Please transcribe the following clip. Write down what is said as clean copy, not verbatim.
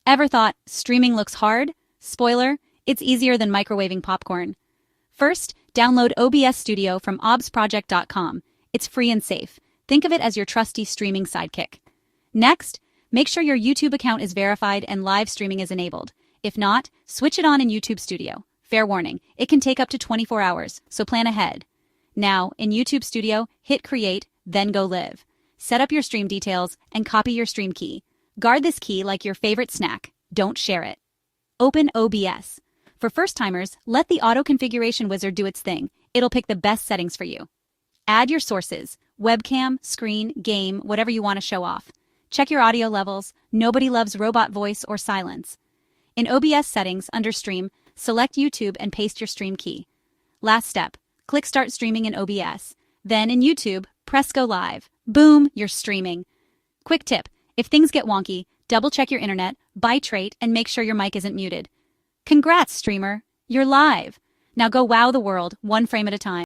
Ever thought streaming looks hard? Spoiler, it's easier than microwaving popcorn. First, download OBS Studio from obsproject.com. It's free and safe. Think of it as your trusty streaming sidekick. Next, make sure your YouTube account is verified and live streaming is enabled. If not, switch it on in YouTube Studio. Fair warning, it can take up to 24 hours, so plan ahead. Now, in YouTube Studio, hit Create, then go live. Set up your stream details and copy your stream key. Guard this key like your favorite snack. Don't share it. Open OBS. For first-timers, let the auto configuration wizard do its thing. It'll pick the best settings for you. Add your sources: webcam, screen, game, whatever you want to show off. Check your audio levels. Nobody loves robot voice or silence. In OBS settings, under Stream, select YouTube and paste your stream key. Last step, click Start Streaming in OBS. Then in YouTube, press Go Live. Boom, you're streaming. Quick tip, if things get wonky, double-check your internet, bitrate, and make sure your mic isn't muted. Congrats, streamer! You're live! Now go wow the world, one frame at a time.